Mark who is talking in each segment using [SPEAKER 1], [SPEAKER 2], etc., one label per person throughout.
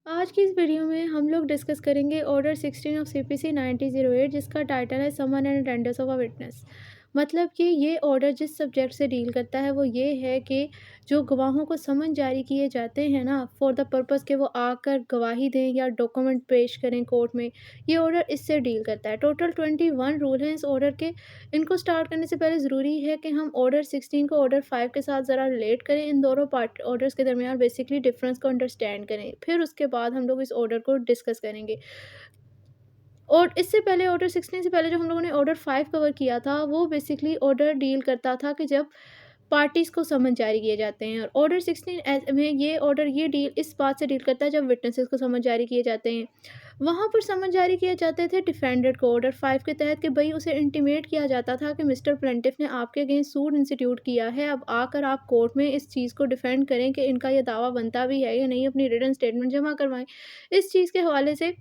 [SPEAKER 1] आज की इस वीडियो में हम लोग डिस्कस करेंगे ऑर्डर 16 ऑफ सीपीसी 9008 जिसका टाइटल है summon and attendance of a witness. मतलब कि ये ऑर्डर जिस सब्जेक्ट से डील करता है वो ये है कि जो गवाहों को समन जारी किए जाते हैं ना फॉर द पर्पस के वो आकर गवाही दें या डॉक्यूमेंट पेश करें कोर्ट में। ये ऑर्डर इससे डील करता है। टोटल 21 रूल हैं इस ऑर्डर के। इनको स्टार्ट करने से पहले ज़रूरी है कि हम ऑर्डर 16 को ऑर्डर 5 के साथ ज़रा रिलेट करें। इन दोनों पार्ट ऑर्डर्स के दरमियान बेसिकली डिफरेंस को अंडरस्टैंड करें, फिर उसके बाद हम लोग इस ऑर्डर को डिस्कस करेंगे। और इससे पहले ऑर्डर 16 से पहले जो हम लोगों ने ऑर्डर 5 कवर किया था, वो बेसिकली ऑर्डर डील करता था कि जब पार्टीज़ को समन जारी किए जाते हैं। और ऑर्डर 16 में ये ऑर्डर ये डील इस बात से डील करता है जब विटनेसेस को समन जारी किए जाते हैं। वहाँ पर समन जारी किए जाते थे डिफेंडेड को ऑर्डर 5 के तहत कि भई उसे इंटीमेट किया जाता था कि मिस्टर प्लेंटिफ ने आपके अगेंस्ट सूट इंस्टीट्यूट किया है, अब आकर आप कोर्ट में इस चीज़ को डिफेंड करें कि इनका ये दावा बनता भी है या नहीं, अपनी रिटन स्टेटमेंट जमा करवाएँ। इस चीज़ के हवाले से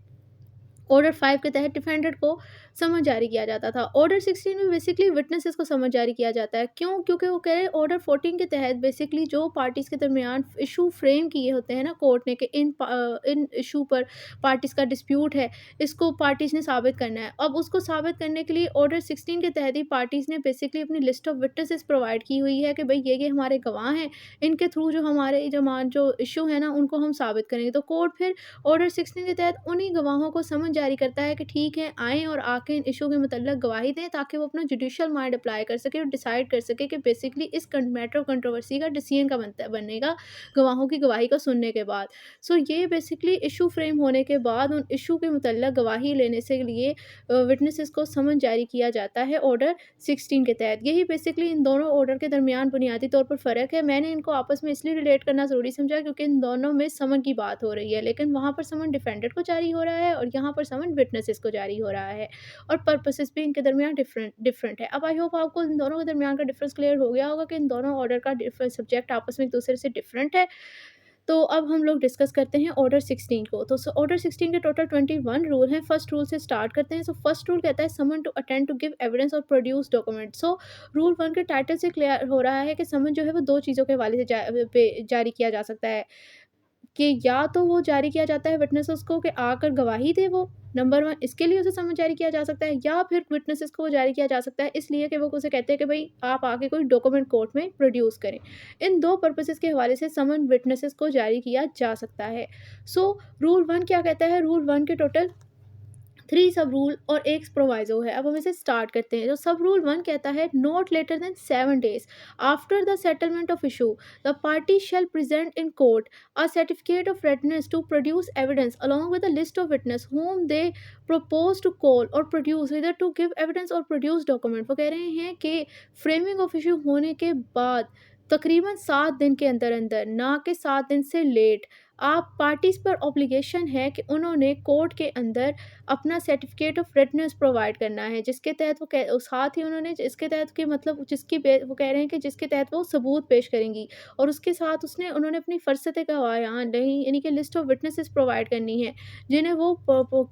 [SPEAKER 1] ऑर्डर 5 के तहत डिफेंडेड को समन जारी किया जाता था। ऑर्डर 16 में बेसिकली विटनेसेस को समन जारी किया जाता है। क्यों? क्योंकि वो कह रहे हैं ऑर्डर 14 के तहत बेसिकली जो पार्टीज़ के दरमियान इश्यू फ्रेम किए होते हैं ना कोर्ट ने कि इन इश्यू पर पार्टीज़ का डिस्प्यूट है, इसको पार्टीज़ ने साबित करना है। अब उसको साबित करने के लिए ऑर्डर 16 के तहत ही पार्टीज़ ने बेसिकली अपनी लिस्ट ऑफ विटनेसेस प्रोवाइड की हुई है कि भई ये हमारे गवाह हैं, इनके थ्रू जो हमारे जो इश्यू है ना उनको हम साबित करेंगे। तो कोर्ट फिर ऑर्डर 16 के तहत उन्हीं गवाहों को समन जारी करता है कि ठीक है, आएँ और आके इन इश्यू के मतलब गवाही दें ताकि वो अपना जुडिशियल माइंड अप्लाई कर सके और डिसाइड कर सके कि बेसिकली इस मैटर ऑफ कंट्रोवर्सी का डिसीजन का बनेगा गवाहों की गवाही को सुनने के बाद। सो ये बेसिकली इश्यू फ्रेम होने के बाद उन इश्यू के मतलब गवाही लेने से लिए विटनेसेस को समन जारी किया जाता है ऑर्डर 16 के तहत। यही बेसिकली इन दोनों ऑर्डर के दरमियान बुनियादी तौर पर फ़र्क है। मैंने इनको आपस में इसलिए रिलेट करना ज़रूरी समझा क्योंकि इन दोनों में समन की बात हो रही है, लेकिन वहाँ पर समन डिफेंडेड को जारी हो रहा है और यहाँ पर समन विटनेसेस को जारी हो रहा है और पर्पसेस भी इनके दरमियान डिफरेंट डिफरेंट है। अब आई होप आपको इन दोनों के दरमियान का डिफरेंस क्लियर हो गया होगा कि इन दोनों ऑर्डर का सब्जेक्ट आपस में एक दूसरे से डिफरेंट है। तो अब हम लोग डिस्कस करते हैं ऑर्डर 16 को। तो ऑर्डर 16 के टोटल 21 रूल हैं। फर्स्ट रूल से स्टार्ट करते हैं। सो फर्स्ट रूल कहता है summon to attend to give evidence और प्रोड्यूस डॉक्यूमेंट। सो रूल 1 के टाइटल से क्लियर हो रहा है कि समन जो है वो 2 चीज़ों के हवाले से जारी किया जा सकता है। कि या तो वो जारी किया जाता है विटनेसेस को कि आकर गवाही दे वो, नंबर 1 इसके लिए उसे समन जारी किया जा सकता है, या फिर विटनेसेस को वो जारी किया जा सकता है इसलिए कि वो उसे कहते हैं कि भई आप आके कोई डॉक्यूमेंट कोर्ट में प्रोड्यूस करें। इन 2 पर्पसेस के हवाले से समन विटनेसेस को जारी किया जा सकता है। सो रूल 1 क्या कहता है? रूल 1 के टोटल 3 सब रूल और 1 प्रोवाइज़ो है। अब हम इसे स्टार्ट करते हैं। जो सब रूल 1 कहता है not later than 7 days after the settlement of issue the party shall present in court a certificate of readiness to produce evidence along with a list of witness whom they propose to call or produce either to give evidence or produce document। वो कह रहे हैं कि framing of issue होने के बाद तकरीबन 7 दिन के अंदर-अंदर, ना कि 7 दिन से लेट, आप पार्टीज़ पर ऑब्लिगेशन है कि उन्होंने कोर्ट के अंदर अपना सर्टिफिकेट ऑफ फिटनेस प्रोवाइड करना है, जिसके तहत वो साथ ही उन्होंने इसके तहत कि मतलब वो कह रहे हैं कि जिसके तहत वो सबूत पेश करेंगी और उसके साथ उन्होंने अपनी फ़रसत गवायान नहीं यानी कि लिस्ट ऑफ विटनेसेस प्रोवाइड करनी है, जिन्हें वो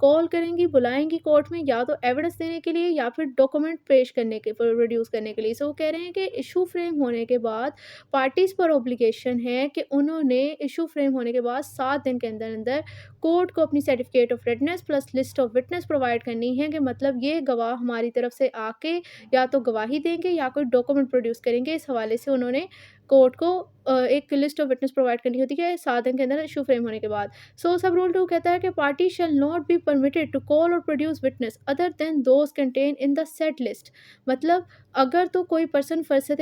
[SPEAKER 1] कॉल करेंगी, बुलाएंगी कोर्ट में या तो एविडेंस देने के लिए या फिर डॉक्यूमेंट पेश करने के प्रोड्यूस करने के लिए। सो वो कह रहे हैं कि इशू फ्रेम होने के बाद पार्टीज़ पर ऑब्लिगेशन है कि उन्होंने इशू फ्रेम होने के बाद 7 दिन के अंदर-अंदर कोर्ट को अपनी certificate of redness plus list of witness provide करनी है कि मतलब ये गवाह हमारी तरफ से आके या तो गवाही देंगे या कोई डॉक्यूमेंट प्रोड्यूस करेंगे। इस हवाले से उन्होंने कोर्ट को एक लिस्ट ऑफ विटनेस प्रोवाइड करनी होती है 7 दिन के अंदर इशू फ्रेम होने के बाद। सो सब रूल 2 कहता है कि party shall not be permitted to call or produce witness other than those contained in the set list. मतलब अगर तो कोई पर्सन फरसत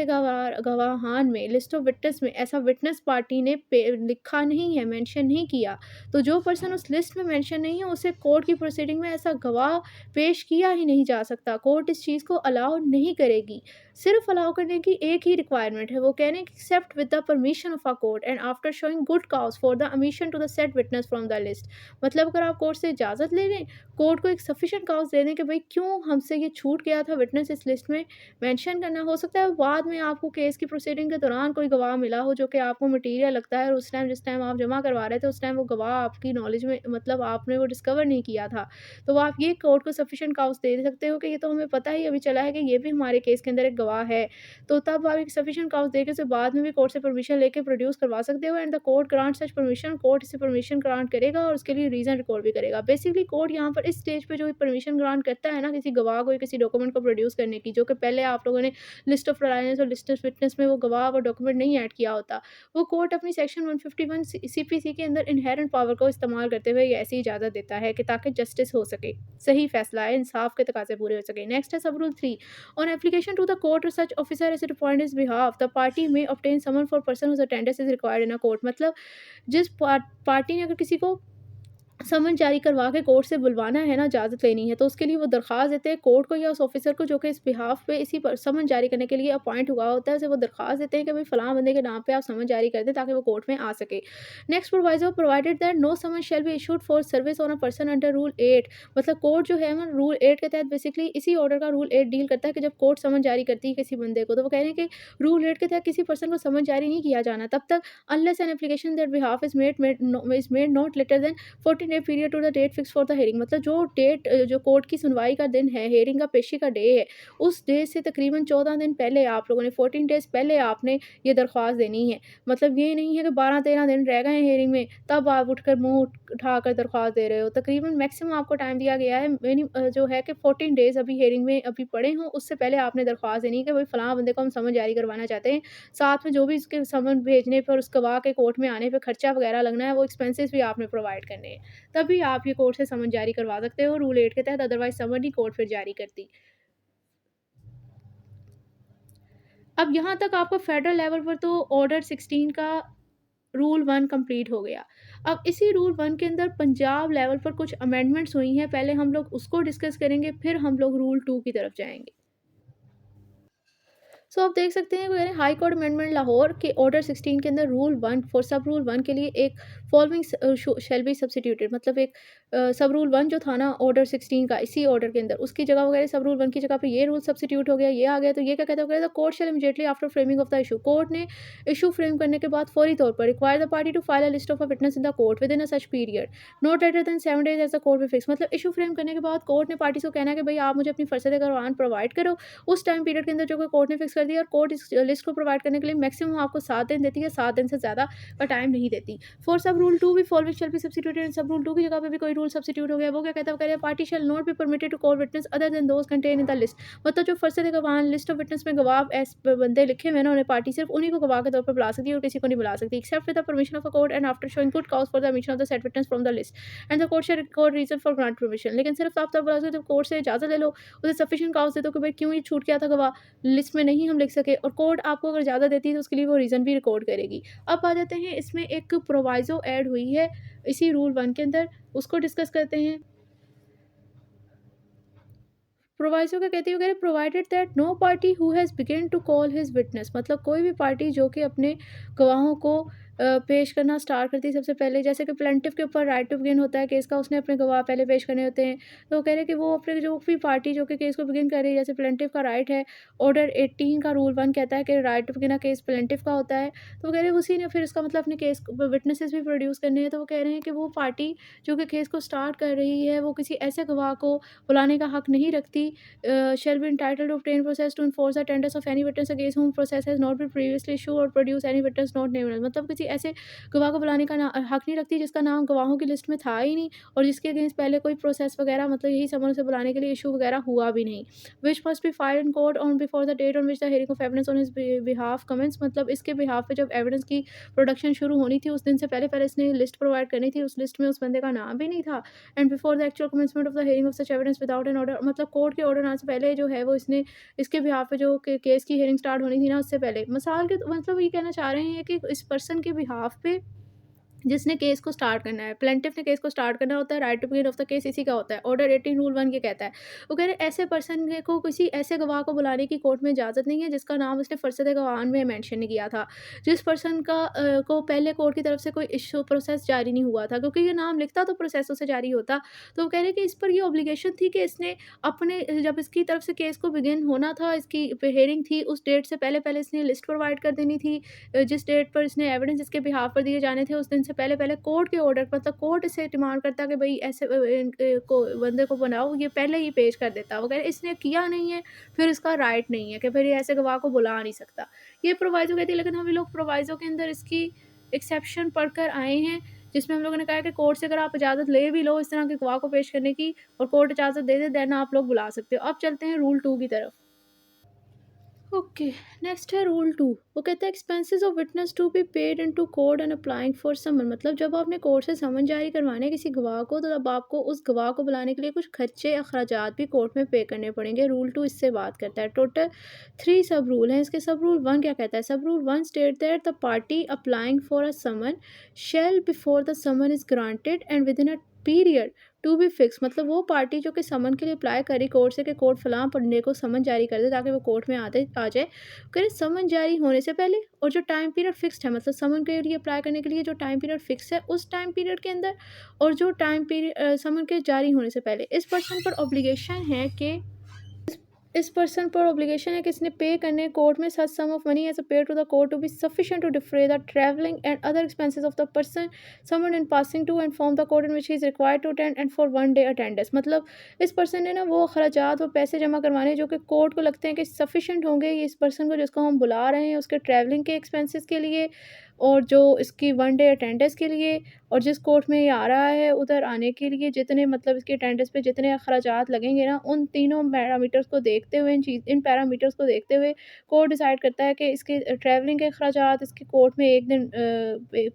[SPEAKER 1] गवाहान में लिस्ट ऑफ विटनेस में ऐसा विटनेस पार्टी ने लिखा नहीं है, मेंशन नहीं किया, तो जो पर्सन उस लिस्ट में मेंशन नहीं है उसे कोर्ट की प्रोसीडिंग में ऐसा गवाह पेश किया ही नहीं जा सकता। कोर्ट इस चीज़ को अलाउ नहीं करेगी। सिर्फ अलाउ करने की एक ही रिक्वायरमेंट है, वो कह रहे हैं कि except with the permission of a court and after showing good cause for the omission to the said witness from the list. मतलब अगर आप कोर्ट से इजाज़त ले लें, कोर्ट को एक सफिशिएंट काउज दे दें कि भाई क्यों हमसे ये छूट गया था विटनेस इस लिस्ट में मेंशन करना। हो सकता है बाद में आपको केस की प्रोसीडिंग के दौरान कोई गवाह मिला हो जो कि आपको मटेरियल लगता है और उस टाइम जिस टाइम आप जमा करवा रहे थे उस टाइम वो गवाह आपकी नॉलेज में मतलब आपने वो डिस्कवर नहीं किया था। तो वो आप ये कोर्ट को सफिशिएंट काउज दे सकते हो कि ये तो हमें पता ही अभी चला है कि ये भी हमारे केस के अंदर एक गवाह है। तो तब आप एक सफिशिएंट काउज देके उसे बाद बाद में भी कोर्ट से परमिशन लेके प्रोड्यूस करवा सकते हो and the court grant such permission, court इसे परमिशन ग्रांट करेगा और उसके लिए रीज़न रिकॉर्ड भी करेगा। बेसिकली कोर्ट यहाँ पर इस स्टेज पे जो परमिशन ग्रांट करता है ना किसी गवाह को या किसी डॉक्यूमेंट को प्रोड्यूस करने की, जो कि पहले आप लोगों ने लिस्ट ऑफ रिलायंस और लिस्ट ऑफ विटनेस में वो गवाह और डॉक्यूमेंट नहीं ऐड किया होता, वो कोर्ट अपनी सेक्शन 151 सीपीसी के अंदर इनहेरेंट पावर को इस्तेमाल करते हुए ये ऐसी इजाज़त देता है कि ताकि जस्टिस हो सके, सही फैसला है, इंसाफ के तकाज़े पूरे हो सके। नेक्स्ट है sub rule 3। On application to the court or such officer as it appoint his behalf the party may obtain summon for person whose attendance is required in a court. मतलब जिस पार्टी ने अगर किसी को समन जारी करवा के कोर्ट से बुलवाना है ना, इजाज़त लेनी है, तो उसके लिए वो दरख़्वास्त देते हैं कोर्ट को या उस ऑफ़िसर को जो कि इस बिहाफ़ पे इसी पर समन जारी करने के लिए अपॉइंट हुआ होता है, उसे वो दरख़्वास्त देते हैं कि भई फ़लाँ बंदे के नाम पे आप समन जारी कर दें ताकि वो कोर्ट में आ सके। Next proviso provided that know someone shall be issued for service on a person under rule 8। मतलब कोर्ट जो है ना रूल 8 के तहत बेसिकली इसी ऑर्डर का रूल 8 डील करता है कि जब कोर्ट समन जारी करती है किसी बंदे को, तो वो कह रहे हैं कि रूल 8 के तहत किसी पर्सन को समन जारी नहीं किया जाना तब तक unless an application that behalf is made not later than 14 day period to the date fix for the hearing. मतलब जो डेट जो कोर्ट की सुनवाई का दिन है, हियरिंग का पेशी का डे है, उस डे से तकरीबन 14 दिन पहले आप लोगों ने 14 डेज़ पहले आपने ये दरख्वास्त देनी है। मतलब ये नहीं है कि 12-13 दिन रह गए हैं हियरिंग में, तब आप उठकर मुँह उठाकर दरख्वास्त दे रहे हो। तकरीबन मैक्सिमम आपको टाइम दिया गया है जो है कि 14 डेज़ अभी हियरिंग में अभी पड़े हों, उससे पहले आपने दरख्वास्त देनी है कि भई फलाँ बंदे को हम समन जारी करवाना चाहते हैं। साथ में जो भी इसके समन भेजने पर उस गवाह के कोर्ट में आने पे खर्चा वगैरह लगना है, वो एक्सपेंसेस भी आपने प्रोवाइड करने हैं। तभी आप ये कोर्ट से समन जारी करवा सकते हो रूल 8 के तहत, अदरवाइज़ समन ही कोर्ट फिर जारी करती। अब यहाँ तक आपको फेडरल लेवल पर तो ऑर्डर 16 का रूल 1 कंप्लीट हो गया। अब इसी रूल 1 के अंदर पंजाब लेवल पर कुछ अमेंडमेंट्स हुई हैं, पहले हम लोग उसको डिस्कस करेंगे, फिर हम लोग रूल 2 की तरफ जाएँगे। सो आप देख सकते हैं कि हाई कोर्ट अमेंडमेंट लाहौर के ऑर्डर 16 के अंदर रूल 1 फॉर सब रूल 1 के लिए एक फॉलोइंग शैल बी सब्स्टिट्यूटेड। मतलब एक सब रूल 1 जो था ना ऑर्डर 16 का इसी ऑर्डर के अंदर उसकी जगह वगैरह सब रूल 1 की जगह पे ये रूल सब्स्टिट्यूट हो गया, ये आ गया, तो ये क्या कहता है the court shall immediately after framing of the issue. Court ने इशू फ्रेम करने के बाद फौरी तौर पर require the party to file a list of a witness in the court within a such period not later than 7 days as the court will fix. मतलब issue frame करने के बाद कोर्ट ने पार्टी को कहना है कि भाई आप मुझे अपनी फरसत करवान प्रोवाइड करो उस टाइम पीरियड के अंदर जो कि कोर्ट ने फिक्स कर दिया, और कोर्ट इस लिस्ट को प्रोवाइड करने के लिए मैक्सिमम आपको 7 दिन देती है, 7 दिन से ज़्यादा का टाइम नहीं देती। फॉर सब रूल 2 भी फॉलोइंग शैल बी सब्स्टिट्यूटेड। इन सब रूल 2 की जगह पे भी कोई रूल सब्स्टिट्यूट हो गया, वो क्या कहता है, वो कह रहा है party shall not be permitted to call witness other than those contained in the list. मतलब जो फरसत गवाह लिस्ट ऑफ विटनेस में गवाह बंदे लिखे हुए हैं ना, उन्हें पार्टी सिर्फ उन्हीं को गवाह के तौर पर बुला सकती है और किसी को नहीं बुला सकती except with the permission of a court and after showing good cause for the omission of the said witness from the list and the court shall record reason for grant permission. लेकिन सिर्फ आप तब बुला सकते हो जब court से इजाज़त ले लो, उसे सफिशिएंट कॉज दे दो कि भाई क्यों ये छूट गया था गवाह, लिस्ट में नहीं हम लिख सके, और कोर्ट आपको अगर ज़्यादा देती है तो उसके लिए वो रीज़न भी रिकॉर्ड करेगी। अब आ जाते हैं इसमें एक प्रोवाइज़ो ऐड हुई है इसी रूल 1 के अंदर, उसको डिस्कस करते हैं। प्रोवाइज़ो क्या कहती है वगैरह provided that no party who has begin to call his witness. मतलब कोई भी पार्टी जो कि अपने गवाहों को पेश करना स्टार्ट करती है सबसे पहले, जैसे कि प्लेंटिफ के ऊपर राइट टू बिगिन होता है केस का, उसने अपने गवाह पहले पेश करने होते हैं, तो वो कह रहे हैं कि वो अपने जो भी पार्टी जो कि केस को बिगिन कर रही है, जैसे प्लेंटिफ का राइट है, ऑर्डर 18 का रूल 1 कहता है कि right to begin a case plaintiff का होता है, तो वो कह रहे हैं उसी ने फिर इसका मतलब अपने केस विटनेसेस भी प्रोड्यूस करने हैं, तो वो कह रहे हैं कि वो पार्टी जो कि केस को स्टार्ट कर रही है वो किसी ऐसे गवाह को बुलाने का हक नहीं रखती shall be entitled to obtain process to enforce the attendance of any witness against whom process has not been previously issued or produce any witness not named as। मतलब किसी ऐसे गवाह को बुलाने का हक नहीं रखती जिसका नाम गवाहों की लिस्ट में था ही नहीं और जिसके अगेंस्ट पहले कोई प्रोसेस वगैरह मतलब यही समन से बुलाने के लिए इशू वगैरह हुआ भी नहीं। Which must be filed in court on before the date on which the hearing of evidence on his behalf commence. मतलब इसके बिहाफ पे जब एविडेंस की प्रोडक्शन शुरू होनी थी उस दिन से पहले पहले इसने लिस्ट प्रोवाइड करनी थी, उस लिस्ट में उस बंदे का नाम भी नहीं था। And before the actual commencement of the hearing of such evidence without an order. मतलब कोर्ट के ऑर्डर आने से पहले जो है वो इसने इसके बिहाफ पे जो केस की हियरिंग स्टार्ट होनी थी ना उससे पहले मिसाल के मतलब ये कहना चाह रहे हैं कि इस पर्सन के बिहाफ पे जिसने केस को स्टार्ट करना है, प्लेंटिफ ने केस को स्टार्ट करना होता है, right to begin of the case इसी का होता है, ऑर्डर 18 रूल 1 ये कहता है। वो कह रहे हैं ऐसे पर्सन को किसी ऐसे गवाह को बुलाने की कोर्ट में इजाज़त नहीं है जिसका नाम उसने फरसत गवाहान में मेंशन नहीं किया था, जिस पर्सन का को पहले कोर्ट की तरफ से कोई इशू प्रोसेस जारी नहीं हुआ था, क्योंकि ये नाम लिखता तो प्रोसेस उसे जारी होता। तो वो कह रहे हैं कि इस पर ये ऑब्लिगेशन थी कि इसने अपने जब इसकी तरफ से केस को बिगिन होना था, इसकी हियरिंग थी, उस डेट से पहले पहले इसने लिस्ट प्रोवाइड कर देनी थी। जिस डेट पर इसने एविडेंस इसके बिहाफ पर दिए जाने थे उस दिन से पहले-पहले कोर्ट के ऑर्डर मतलब कोर्ट इससे डिमांड करता कि भई ऐसे को बंदे को बनाओ, ये पहले ही पेश कर देता। वो कह रहे इसने किया नहीं है, फिर इसका राइट नहीं है कि फिर ये ऐसे गवाह को बुला नहीं सकता। ये प्रोविज़ो कहती है, लेकिन हम लोग प्रोविज़ो के अंदर इसकी एक्सेप्शन पढ़कर आए हैं, जिसमें हम लोगों ने कहा है कि कोर्ट से अगर आप इजाज़त ले भी लो इस तरह के गवाह को पेश करने की और कोर्ट इजाज़त दे दे, देन आप लोग बुला सकते हो। अब चलते हैं रूल 2 की तरफ। ओके, नेक्स्ट है रूल 2। वो कहता है expenses of witness to be paid into court and applying for summon. मतलब जब आपने कोर्ट से समन जारी करवाने किसी गवाह को, तो तब आपको उस गवाह को बुलाने के लिए कुछ खर्चे अखराजात भी कोर्ट में पे करने पड़ेंगे। रूल 2 इससे बात करता है। टोटल 3 सब रूल हैं इसके। सब रूल 1 क्या कहता है? Sub rule 1 state that the party applying for a summon shall before the summon is granted and within a period to be fix. मतलब वो पार्टी जो कि समन के लिए अप्लाई करी कोर्ट से कि कोर्ट फलां पढ़ने को समन जारी कर दे ताकि वो कोर्ट में आ जाए, करें समन जारी होने से पहले, और जो टाइम पीरियड फिक्स्ड है मतलब समन के लिए अप्लाई करने के लिए जो टाइम पीरियड फिक्स है उस टाइम पीरियड के अंदर, और जो टाइम पीरियड समन के जारी होने से पहले इस पर्सन पर ऑब्लिगेशन है कि इस पर्सन पर ऑब्लिगेशन है कि इसने पे करने कोर्ट में such sum of money as a paid to the court to be sufficient to defray the travelling and other expenses of the person summon in passing to and from the court in which he is required to attend and for 1 day attendance. मतलब इस person ने ना वो खर्चात वो पैसे जमा करवाने जो कि कोर्ट को लगते हैं कि सफिशिएंट होंगे इस पर्सन को जिसको हम बुला रहे हैं उसके ट्रैवलिंग के एक्सपेंसेस के लिए, और जो इसकी 1 डे अटेंडेंस के लिए, और जिस कोर्ट में ये आ रहा है उधर आने के लिए जितने मतलब इसके अटेंडेंस पे जितने अखराजात लगेंगे ना, उन तीनों पैरामीटर्स को देखते हुए इन पैरामीटर्स को देखते हुए कोर्ट डिसाइड करता है कि इसके ट्रैवलिंग के अखराजात, इसके कोर्ट में 1 दिन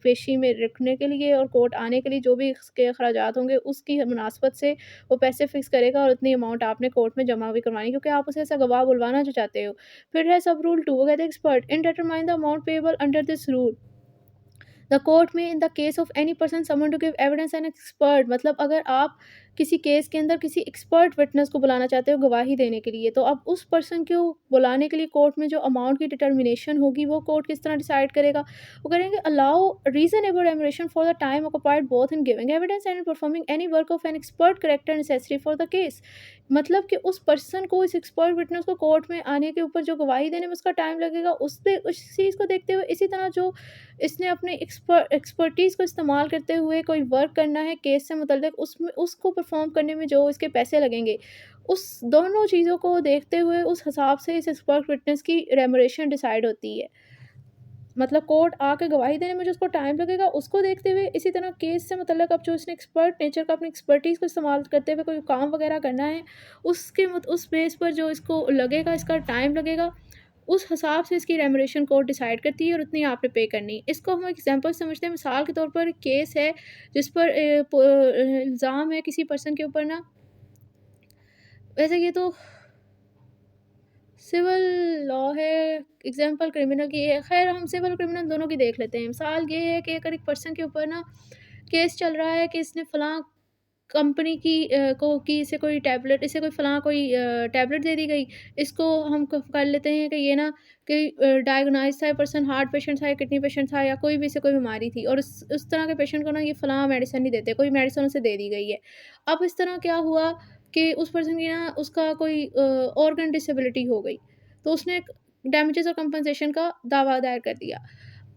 [SPEAKER 1] पेशी में रखने के लिए और कोर्ट आने के लिए जो भी इसके अखराजात होंगे उसकी मुनासबत से वो पैसे फिक्स करेगा, और उतनी अमाउंट आपने कोर्ट में जमा भी करवानी क्योंकि आप उसे ऐसा गवाह बुलवाना जो चाहते हो। फिर है सब रूल 2। वो कहते हैं expert in determine the amount payable under this rule the court may in the case of any person summon to give evidence an expert. मतलब अगर आप किसी केस के अंदर किसी एक्सपर्ट विटनेस को बुलाना चाहते हो गवाही देने के लिए, तो अब उस पर्सन को बुलाने के लिए कोर्ट में जो अमाउंट की डिटर्मिनेशन होगी वो कोर्ट किस तरह डिसाइड करेगा? वो करेंगे allow reasonable remuneration for the time occupied both in giving evidence and in performing any work of an expert character necessary for the case. मतलब कि उस पर्सन को इस एक्सपर्ट विटनेस को कोर्ट में आने के ऊपर जो गवाही देने में उसका टाइम लगेगा उस चीज़ को देखते हुए, इसी तरह जो इसने अपने एक्सपर्टीज़ को इस्तेमाल करते हुए कोई वर्क करना है केस से मुतल्लिक, उसमें उसको परफ़ॉर्म करने में जो इसके पैसे लगेंगे, उस दोनों चीज़ों को देखते हुए उस हिसाब से इस एक्सपर्ट विटनेस की रेमुनरेशन डिसाइड होती है। मतलब कोर्ट आके गवाही देने में जो उसको टाइम लगेगा उसको देखते हुए, इसी तरह केस से मतलब अब जो इसने एक्सपर्ट नेचर का अपनी एक्सपर्टीज़ को इस्तेमाल करते हुए कोई काम वगैरह करना है, उस बेस पर जो इसको लगेगा, इसका टाइम लगेगा, उस हिसाब से इसकी रेमुनरेशन कोर्ट डिसाइड करती है और उतनी आपने पे करनी है। इसको हम एग्ज़ाम्पल समझते हैं, मिसाल के तौर पर केस है जिस पर इल्ज़ाम है किसी पर्सन के ऊपर ना, वैसे ये तो सिविल लॉ है, एग्ज़ाम्पल क्रिमिनल की है। ख़ैर हम सिविल क्रिमिनल दोनों की देख लेते हैं। मिसाल ये है कि अगर एक पर्सन के ऊपर ना केस चल रहा है कि इसने फ़लाँ कंपनी की की इसे कोई टैबलेट, इसे कोई फ़लाँ कोई टैबलेट दे दी गई। इसको हम क कर लेते हैं कि ये ना कि डायग्नाइज़ था ये पर्सन, हार्ट पेशेंट था या किडनी पेशेंट था या कोई भी इसे कोई बीमारी थी, और उस तरह के पेशेंट को ना ये फ़लाँ मेडिसिन नहीं देते, कोई मेडिसिन उसे दे दी गई है। अब इस तरह क्या हुआ कि उस पर्सन की ना उसका कोई ऑर्गन डिसेबिलिटी हो गई, तो उसने डैमेजेस और कंपनसेशन का दावा दायर कर दिया।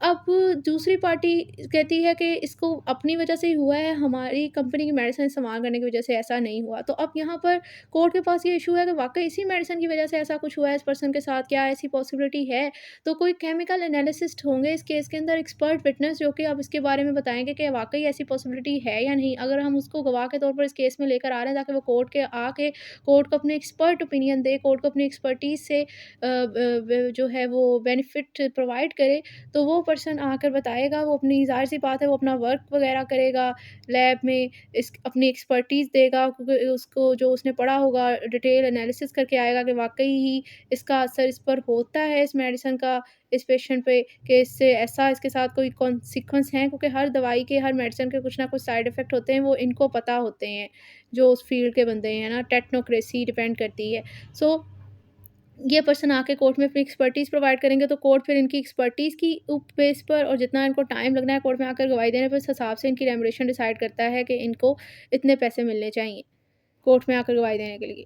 [SPEAKER 1] अब दूसरी पार्टी कहती है कि इसको अपनी वजह से ही हुआ है, हमारी कंपनी की मेडिसिन इस्तेमाल करने की वजह से ऐसा नहीं हुआ। तो अब यहाँ पर कोर्ट के पास ये इशू है कि वाक़ई इसी मेडिसिन की वजह से ऐसा कुछ हुआ है इस पर्सन के साथ, क्या ऐसी पॉसिबिलिटी है? तो कोई केमिकल एनालिसिस्ट होंगे इस केस के अंदर, एक्सपर्ट विटनेस, जो कि अब इसके बारे में बताएँगे कि वाक़ई ऐसी पॉसिबिलिटी है या नहीं। अगर हम उसको गवाह के तौर पर इस केस में लेकर आ रहे हैं ताकि वो कोर्ट को अपने एक्सपर्ट ओपिनियन दे, कोर्ट को अपनी एक्सपर्टीज़ से जो है वो बेनिफिट प्रोवाइड करे, तो वो पर्सन आकर बताएगा, वो अपनी ज़ाहिर-सी बात है वो अपना वर्क वग़ैरह करेगा, लैब में अपनी एक्सपर्टीज़ देगा, क्योंकि उसको जो उसने पढ़ा होगा डिटेल एनालिसिस करके आएगा कि वाक़ई ही इसका असर इस पर होता है इस मेडिसिन का, इस पेशेंट पे, कि इससे ऐसा इसके साथ कोई कॉन्सिक्वेंस हैं, क्योंकि हर दवाई के, हर मेडिसिन के कुछ ना कुछ साइड इफ़ेक्ट होते हैं, वो इनको पता होते हैं, जो उस फ़ील्ड के बंदे हैं ना, टेक्नोक्रेसी डिपेंड करती है। सो ये पर्सन आके कोर्ट में अपनी एक्सपर्टीज़ प्रोवाइड करेंगे, तो कोर्ट फिर इनकी एक्सपर्टीज़ की बेस पर और जितना इनको टाइम लगना है कोर्ट में आकर गवाही देने पर, उस हिसाब से इनकी रेमुनरेशन डिसाइड करता है कि इनको इतने पैसे मिलने चाहिए, कोर्ट में आकर गवाही देने के लिए।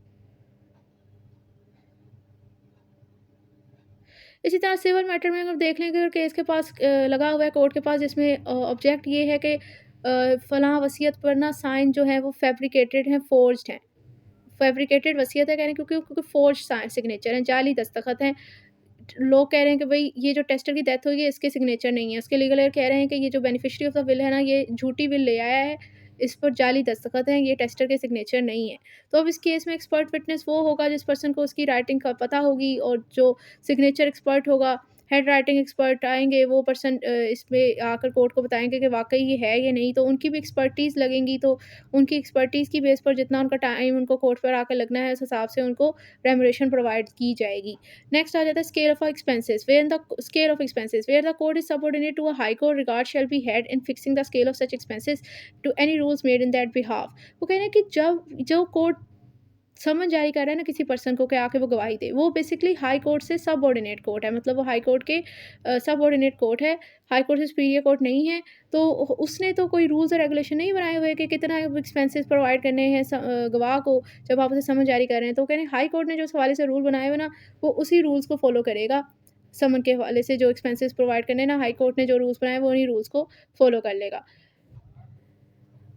[SPEAKER 1] इसी तरह सिविल मैटर में अगर देख लें कि अगर केस के पास लगा हुआ है कोर्ट के पास, जिसमें ऑब्जेक्ट ये है कि फलाँ वसीयत पर ना साइन जो है वो फैब्रिकेटेड हैं, फ़ोर्ज्ड हैं। फैब्रिकेटेड वसीयत है कह रहे हैं, क्योंकि क्योंकि फ़ोर्ज्ड सिग्नेचर हैं, जाली दस्तखत हैं। लोग कह रहे हैं कि भई ये जो टेस्टर की डेथ हुई है इसके सिग्नेचर नहीं है। उसके लीगल एड कह रहे हैं कि ये जो बेनिफिशियरी ऑफ द विल है ना, ये झूठी विल ले आया है, इस पर जाली दस्तखत हैं, ये टेस्टर के सिग्नेचर नहीं है। तो अब इस केस में एक्सपर्ट विटनेस वो होगा जिस पर्सन को उसकी राइटिंग का पता होगी, और जो सिग्नेचर एक्सपर्ट होगा, हैंड राइटिंग एक्सपर्ट आएँगे, वो पर्सन इसमें आकर कोर्ट को बताएँगे कि वाक़ई ये है या नहीं, तो उनकी भी एक्सपर्टीज़ लगेंगी। तो उनकी एक्सपर्टीज़ की बेस पर जितना उनका टाइम उनको कोर्ट पर आकर लगना है, उस हिसाब से उनको रेमुनरेशन प्रोवाइड की जाएगी। नेक्स्ट आ जाता है scale of expenses, where the scale of expenses where the court is subordinate to a high court, regard shall be had in fixing the scale of such expenses to any rules made in that behalf. वो कह रहे हैं कि जब जो court समन जारी कर रहा है ना किसी पर्सन को कि आके वो गवाही दे, वो बेसिकली हाई कोर्ट से सबऑर्डिनेट कोर्ट है, मतलब वो हाई कोर्ट के सबऑर्डिनेट कोर्ट है, हाई कोर्ट से सुपीरियर कोर्ट नहीं है। तो उसने तो कोई रूल्स और रेगुलेशन नहीं बनाए हुए कि कितना एक्सपेंसेस प्रोवाइड करने हैं गवाह को जब आप उसे समन जारी कर रहे हैं। तो कह रहे हैं हाई कोर्ट ने जो इस हवाले से रूल बनाए हुए ना, वो उसी रूल्स को फॉलो करेगा। समन के हवाले से जो एक्सपेंसेस प्रोवाइड करने हैं ना, हाई कोर्ट ने जो रूल्स बनाए वो उन्हीं रूल्स को फॉलो कर लेगा।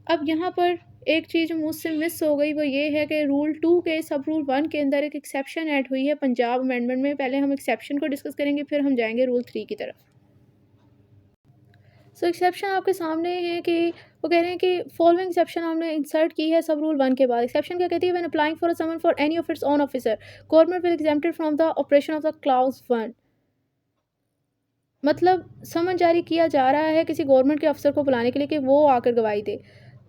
[SPEAKER 1] अब यहाँ पर एक चीज़ मुझसे मिस हो गई, वो ये है कि रूल 2 के सब रूल 1 के अंदर एक एक्सेप्शन ऐड हुई है पंजाब अमेंडमेंट में। पहले हम एक्सेप्शन को डिस्कस करेंगे, फिर हम जाएँगे रूल 3 की तरफ। सो एक्सेप्शन आपके सामने है कि वो कह रहे हैं कि फॉलोइंग एक्सेप्शन हमने इंसर्ट की है सब रूल 1 के बाद। एक्सेप्शन क्या कहती है? When applying for a summon for any of its own officer, government will exempted from the operation of the clause 1। मतलब समन जारी किया जा रहा है किसी गवर्नमेंट के अफ़सर को बुलाने के लिए कि वो आकर गवाही दे।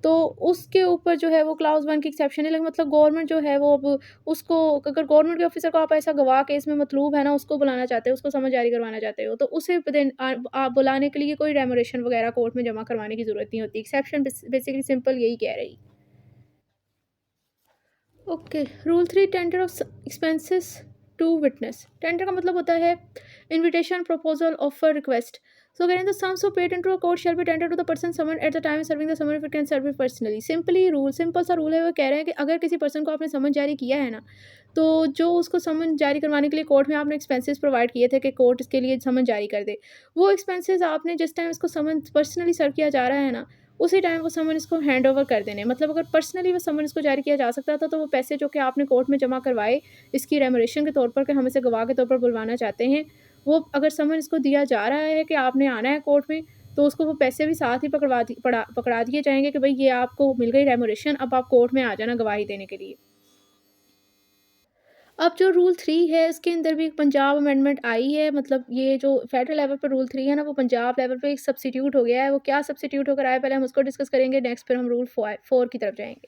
[SPEAKER 1] तो उसके ऊपर जो है वो क्लॉज़ 1 की एक्सेप्शन है, लेकिन मतलब गवर्नमेंट जो है वो अब उसको, अगर गवर्नमेंट के ऑफ़िसर को आप ऐसा गवाह केस में मतलूब है ना, उसको बुलाना चाहते हो, उसको समन जारी करवाना चाहते हो, तो उसे आप बुलाने के लिए कोई रेमुनरेशन वगैरह कोर्ट में जमा करवाने की ज़रूरत नहीं होती। एक्सेप्शन बेसिकली सिंपल यही कह रही। Okay, rule 3 tender of expenses to witness. Tender का मतलब होता है invitation, proposal, offer, request. So कह रहे हैं the sums paid into a court shall be tender to the person summon at the time serving the summon if it can serve it personally. Simply rule, simple सा rule है। वो कह रहे हैं कि अगर किसी पर्सन को आपने समन जारी किया है ना, तो जो उसको समन जारी करवाने के लिए कोर्ट में आपने एक्सपेंसेस प्रोवाइड किए थे कि कोर्ट इसके लिए समन जारी कर दे, वो एक्सपेंसेस आपने जिस टाइम इसको समन पर्सनली सर्व किया जा रहा है ना, उसी टाइम वो समन इसको हैंड ओवर कर देने। मतलब अगर पर्सनली वो समन इसको जारी किया जा सकता था, तो वो पैसे जो कि आपने कोर्ट में जमा करवाए इसकी रेमुनरेशन के तौर पर कि हम इसे गवाह के तौर पर बुलवाना चाहते हैं, वो अगर समन इसको दिया जा रहा है कि आपने आना है कोर्ट में, तो उसको वो पैसे भी साथ ही पकड़ा दिए जाएँगे कि भई ये आपको मिल गई रेमुनरेशन, अब आप कोर्ट में आ जाना गवाही देने के लिए। अब जो रूल 3 है इसके अंदर भी एक पंजाब अमेंडमेंट आई है, मतलब ये जो फेडरल लेवल पर रूल 3 है ना, वो पंजाब लेवल पे एक सब्स्टिट्यूट हो गया है। वो क्या सब्स्टिट्यूट होकर आया, पहले हम उसको डिस्कस करेंगे, नेक्स्ट फिर हम रूल 4 की तरफ जाएँगे।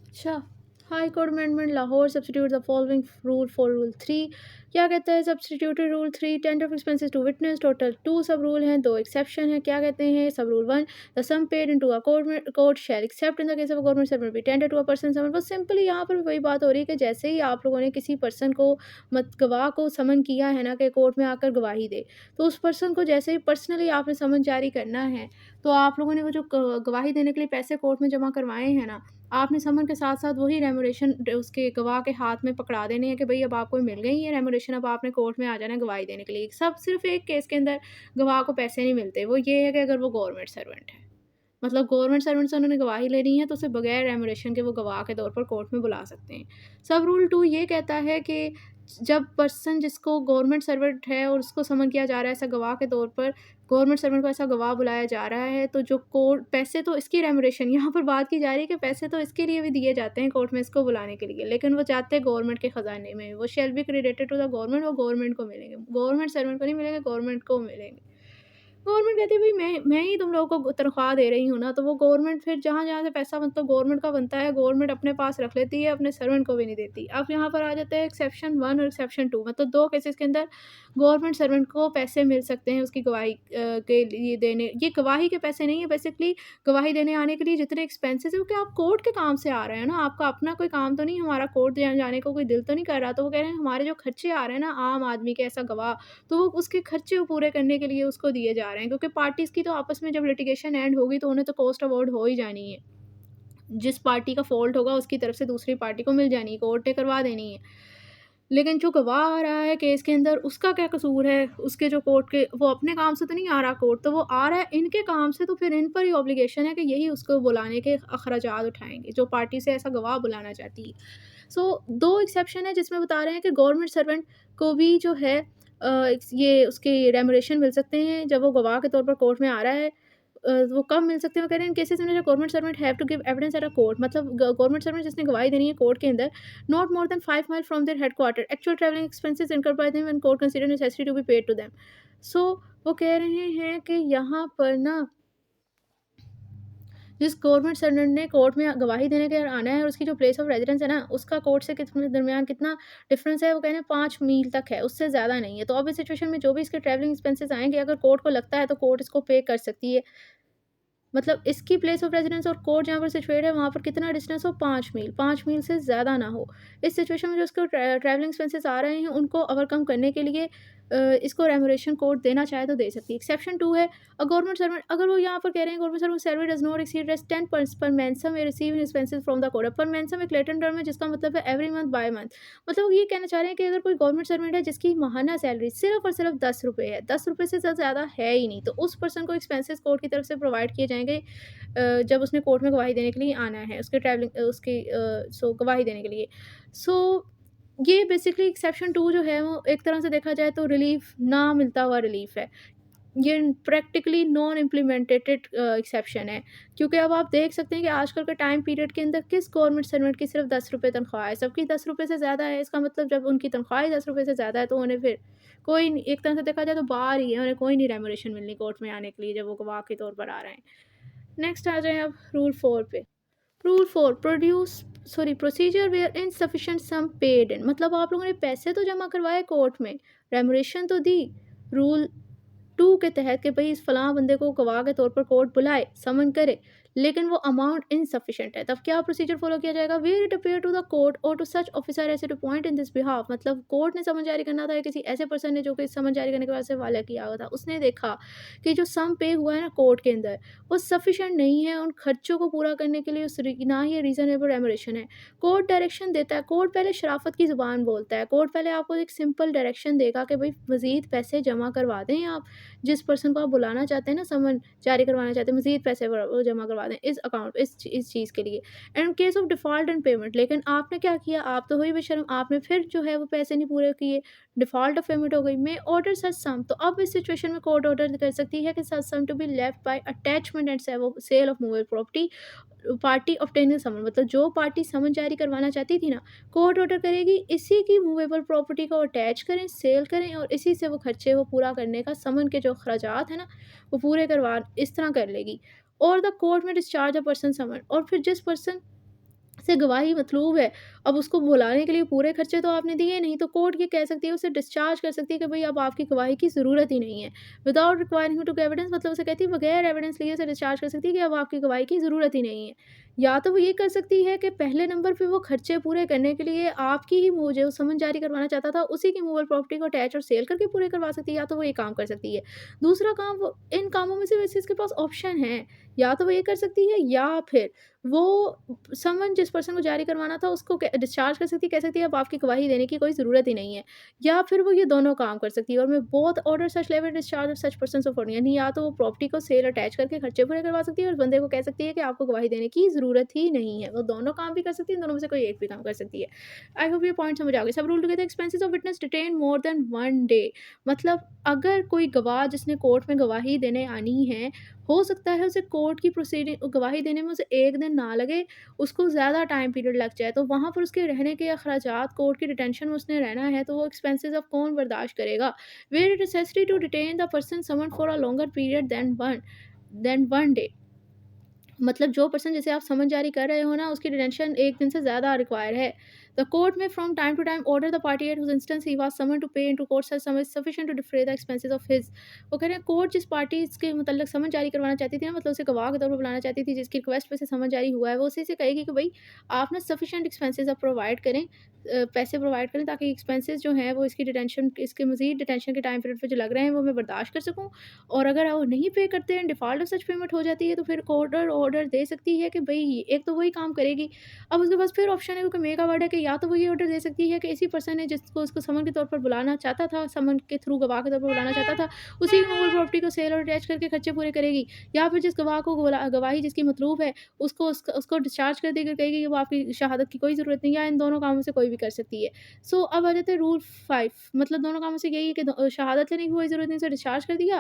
[SPEAKER 1] अच्छा, high court amendment Lahore substitute the following rule for rule 3। क्या कहता है substituted rule 3 tender of expenses to witness. Total 2 sub rule हैं, 2 एक्सेप्शन हैं। क्या कहते हैं sub rule 1, the sum paid into a court shall except in the case of government servant be tender to a person summon. बस simply यहाँ पर भी वही बात हो रही है कि जैसे ही आप लोगों ने किसी पर्सन को गवाह को समन किया है ना कि कोर्ट में आकर गवाही दे, तो उस पर्सन को जैसे ही पर्सनली आपने समन जारी करना है, तो आप लोगों ने वो जो गवाही देने के लिए पैसे कोर्ट में जमा करवाए हैं ना, आपने समन के साथ-साथ वही रेमुनरेशन उसके गवाह के हाथ में पकड़ा देने हैं कि भई अब आपको मिल गई है रेमुनरेशन, अब आपने कोर्ट में आ जाना है गवाही देने के लिए। सब सिर्फ़ एक केस के अंदर गवाह को पैसे नहीं मिलते, वो ये है कि अगर वो गवर्नमेंट सर्वेंट है। मतलब गवर्नमेंट सर्वेंट से उन्होंने गवाही लेनी है, तो उसे बगैर रेमुनरेशन के वो गवाह के तौर पर कोर्ट में बुला सकते हैं। सब रूल 2 ये कहता है कि जब पर्सन जिसको गवर्नमेंट सर्वेंट है और उसको समन किया जा रहा है ऐसा गवाह के तौर पर, गवर्नमेंट सर्वेंट को ऐसा गवाह बुलाया जा रहा है, तो जो कोर्ट पैसे तो इसकी रेमुनरेशन यहाँ पर बात की जा रही है कि पैसे तो इसके लिए भी दिए जाते हैं कोर्ट में इसको बुलाने के लिए, लेकिन वो जाते हैं गवर्नमेंट के खजाने में। वो shall be credited to the government, वो गवर्नमेंट को मिलेंगे। गवर्नमेंट सर्वेंट को नहीं मिलेंगे, गवर्नमेंट को मिलेंगे। गवर्नमेंट कहती है भई मैं ही तुम लोगों को तनख्वाह दे रही हूँ ना, तो वो गवर्नमेंट फिर जहाँ-जहाँ से पैसा मतलब गवर्नमेंट का बनता है, गवर्नमेंट अपने पास रख लेती है, अपने सर्वेंट को भी नहीं देती। अब यहाँ पर आ जाता है एक्सेप्शन 1 और एक्सेप्शन 2, मतलब 2 केसेस के अंदर गवर्नमेंट सर्वेंट को पैसे मिल सकते हैं उसकी गवाही के लिए देने, ये गवाही के पैसे नहीं है बेसिकली, गवाही देने आने के लिए जितने एक्सपेंसेस हैं, क्योंकि आप कोर्ट के काम से आ रहे हैं ना, आपका अपना कोई काम तो नहीं, हमारा कोर्ट जाने को कोई दिल तो नहीं कर रहा, तो वो कह रहे हैं हमारे जो खर्चे आ रहे हैं ना आम आदमी के ऐसा गवाह, तो वो उसके खर्चे पूरे करने के लिए उसको दिए जा रहे हैं, क्योंकि पार्टीज़ की तो आपस में जब लिटिगेशन एंड होगी तो उन्हें तो कॉस्ट अवॉर्ड हो ही जानी है। जिस पार्टी का फ़ॉल्ट होगा उसकी तरफ से दूसरी पार्टी को मिल जानी है, कोर्ट ने करवा देनी है। लेकिन जो गवाह आ रहा है केस के अंदर उसका क्या कसूर है? उसके जो कोर्ट के वो अपने काम से तो नहीं आ रहा कोर्ट, तो वो आ रहा है इनके काम से, तो फिर इन पर ही ऑब्लिगेशन है कि यही उसको बुलाने के अखराजात उठाएँगे, जो पार्टी से ऐसा गवाह बुलाना चाहती है। सो 2 एक्सेप्शन है जिसमें बता रहे हैं कि गवर्नमेंट सर्वेंट को भी जो है ये उसके रेमुनरेशन मिल सकते हैं जब वो गवाह के तौर पर कोर्ट में आ रहा है। वो कब मिल सकते हैं? वो कह रहे हैं इन केसेस में government servant have to give evidence at a court, मतलब गवर्नमेंट सर्वेंट जिसने गवाही देनी है कोर्ट के अंदर, not more than 5 mile from their headquarter, actual travelling expenses incurred by them when court consider necessary to be paid to them. So वो कह रहे हैं कि यहाँ पर ना जिस गवर्नमेंट सर्वेंट ने कोर्ट में गवाही देने के लिए आना है और उसकी जो प्लेस ऑफ रेजिडेंस है ना, उसका कोर्ट से कितने दरमियान कितना डिफरेंस है, वो कह रहे हैं 5 मील तक है, उससे ज़्यादा नहीं है। तो अब इस सिचुएशन में जो भी इसके ट्रैवलिंग एक्सपेंसेस आएँगे, अगर कोर्ट को लगता है तो कोर्ट इसको पे कर सकती है। मतलब इसकी प्लेस ऑफ रेजिडेंस और कोर्ट जहाँ पर सिचुएट है वहाँ पर कितना डिस्टेंस हो, 5 मील, 5 मील से ज़्यादा ना हो। इस सिचुएशन में जो उसको ट्रैवलिंग एक्सपेंसेस आ रहे हैं उनको ओवरकम करने के लिए इसको रेमुनरेशन कोर्ट देना चाहे तो दे सकती है। एक्सेप्शन 2 है, गवर्नमेंट सर्वेंट, अगर वो यहाँ पर कह रहे हैं government servant salary does not exceed 10 पर mention way receive expenses from the court. पर मेंसन एक लेटर टर्म है जिसका मतलब है एवरी मंथ बाय मंथ। मतलब वो ये कहना चाह रहे हैं कि अगर कोई गवर्नमेंट सर्वेंट है जिसकी माहाना सैलरी सिर्फ़ और सिर्फ़ ₹10 है, ₹10 से ज़्यादा है ही नहीं, तो उस पर्सन को एक्सपेंसेस कोर्ट की तरफ से प्रोवाइड किए जाएँगे जब उसने कोर्ट में गवाही देने के लिए आना है, उसके उसकी गवाही देने के लिए। सो ये बेसिकली एक्सेप्शन 2 जो है वो एक तरह से देखा जाए तो रिलीफ़ ना मिलता हुआ रिलीफ़ है। ये प्रैक्टिकली नॉन इम्प्लीमेंटेड एक्सेप्शन है, क्योंकि अब आप देख सकते हैं कि आजकल के टाइम पीरियड के अंदर किस गवर्नमेंट सर्वेंट की सिर्फ़ ₹10 तनख्वाह है, सबकी ₹10 से ज़्यादा है। इसका मतलब जब उनकी तनख्वाह ही ₹10 से ज़्यादा है तो उन्हें फिर कोई नहीं, एक तरह से देखा जाए तो बाहर ही है, उन्हें कोई नहीं रेमुनरेशन मिलनी कोर्ट में आने के लिए जब वो गवाह के तौर पर आ रहे हैं। नेक्स्ट आ जाएँ अब रूल 4 पे। Rule 4 procedure where insufficient sum paid in, मतलब आप लोगों ने पैसे तो जमा करवाए कोर्ट में, रेमुनरेशन तो दी। रूल 2 के तहत कि भई इस फलाँ बंदे को गवाह के तौर पर कोर्ट बुलाए, समन करे, लेकिन वो अमाउंट इनसफिशिएंट है, तब क्या प्रोसीजर फ़ॉलो किया जाएगा? Where it appear to the court or to such officer as to point in this behalf, मतलब कोर्ट ने समन जारी करना था या किसी ऐसे पर्सन ने जो कि समन जारी करने के बाद से हवाला किया हुआ था, उसने देखा कि जो सम पे हुआ है ना कोर्ट के अंदर, वो सफिशिएंट नहीं है उन खर्चों को पूरा करने के लिए, ना ही ये रीज़नेबल रेमुनरेशन है। कोर्ट डायरेक्शन देता है, कोर्ट पहले शराफ़त की ज़ुबान बोलता है, कोर्ट पहले आपको एक सिंपल डायरेक्शन देगा कि भई मज़ीद पैसे जमा करवा दें आप, जिस पर्सन को आप बुलाना चाहते हैं ना, समन जारी करवाना चाहते हैं, मज़ीद पैसे वो जमा करवा दें इस अकाउंट इस चीज़ के लिए। And case of default and payment, लेकिन आपने क्या किया? आप तो हुई बेशर्म, आपने फिर जो है वो पैसे नहीं पूरे किए, डिफ़ॉल्ट ऑफ पेमेंट हो गई। मे ऑर्डर सच सम, तो अब इस सिचुएशन में कोर्ट ऑर्डर कर सकती है कि such sum to be left by attachment and sale of movable property party obtaining summon, मतलब जो पार्टी समन जारी करवाना चाहती थी ना, कोर्ट ऑर्डर करेगी इसी की मूवेबल प्रॉपर्टी को अटैच करें, सेल करें और इसी से वो खर्चे वो पूरा करने का समन के जो अखराजात हैं ना, वो पूरे करवा इस तरह कर लेगी। और द कोर्ट में डिस्चार्ज अ पर्सन समन, और फिर जिस पर्सन से गवाही मतलूब है, अब उसको बुलाने के लिए पूरे खर्चे तो आपने दिए नहीं, तो कोर्ट ये कह सकती है, उसे डिस्चार्ज कर सकती है कि भई अब आपकी गवाही की ज़रूरत ही नहीं है। Without requiring to give evidence, मतलब उसे कहती है बगैर एविडेंस लिए उसे डिस्चार्ज कर सकती है कि अब आपकी गवाही की ज़रूरत ही नहीं है। या तो वो ये कर सकती है कि पहले नंबर पे वो खर्चे पूरे करने के लिए आपकी ही वो जो समन जारी करवाना चाहता था, उसी की मूवेबल प्रॉपर्टी को अटैच और सेल करके पूरे करवा सकती है, या तो वो ये काम कर सकती है। दूसरा काम, वो इन कामों में से वैसे इसके पास ऑप्शन है, या तो वो ये कर सकती है या फिर वो समन जिस पर्सन को जारी करवाना था उसको डिस्चार्ज कर सकती है, कह सकती है अब आपकी गवाही देने की कोई ज़रूरत ही नहीं है। या फिर वो ये दोनों काम कर सकती है, और मैं both order such level discharge of such person of, यानी या तो वो प्रॉपर्टी को सेल अटैच करके खर्चे पूरे करवा सकती है और उस बंदे को कह सकती है कि आपको गवाही देने की ज़रूरत ही नहीं है। वो दोनों काम भी कर सकती है, दोनों में से कोई एक भी काम कर सकती है। आई होप ये पॉइंट समझ आ गए। सब rule together expenses of witness detain more than 1 day, मतलब अगर कोई गवाह जिसने कोर्ट में गवाही देने आनी है, हो सकता है उसे कोर्ट की प्रोसीडिंग गवाही देने में उसे 1 दिन ना लगे, उसको ज़्यादा टाइम पीरियड लग जाए, तो वहाँ पर उसके रहने के अखराजात, कोर्ट की डिटेंशन में उसने रहना है, तो वो एक्सपेंसेस अब कौन बर्दाश्त करेगा? Where it necessary to detain the person summoned for a longer period than 1 day, मतलब जो पर्सन जिसे आप समन जारी कर रहे हो ना, उसकी डिटेंशन 1 दिन से ज़्यादा रिक्वायर है। The court may from time to time order the party at whose instance he was summoned to pay into court such sum is sufficient to defray the expenses of his. वो कह रहे हैं court जिस party इसके मुतल्लिक समन जारी करवाना चाहती थी ना, मतलब उसे गवाह के तौर पर बुलाना चाहती थी, जिसकी रिक्वेस्ट पे से समन जारी हुआ है, वो उसी से कहेगी कि भई आप ना सफिशिएंट एक्सपेंसेस आप प्रोवाइड करें, पैसे प्रोवाइड करें, ताकि एक्सपेंसेस जो हैं वो इसकी डिटेंशन, इसके मज़ीद डिटेंशन के टाइम पीरियड पे जो लग रहे हैं वो मैं बर्दाश्त कर सकूँ। और अगर वो नहीं पे करते हैं, डिफ़ॉल्ट ऑफ सच पेमेंट हो जाती है, तो फिर कोर्ट ऑर्डर दे सकती है कि भई एक तो वही काम करेगी। अब उसके पास फिर ऑप्शन है, क्योंकि मे का वर्ड है कि या तो वो ये ऑर्डर दे सकती है कि इसी पर्सन ने जिसको उसको समन के तौर पर बुलाना चाहता था, समन के थ्रू गवाह के तौर पर बुलाना चाहता था, उसी मूल प्रॉपर्टी को सेल और अटैच करके खर्चे पूरे करेगी, या फिर जिस गवाह को गवाही जिसकी मतलूब है उसको डिस्चार्ज कर देकर कहेगी कि वो आपकी शहादत की कोई ज़रूरत नहीं है, या इन दोनों कामों से कोई भी कर सकती है। सो अब आ जाते हैं रूल 5, मतलब दोनों कामों से यही है कि शहादत लेने की कोई ज़रूरत नहीं, उसे डिस्चार्ज कर दिया,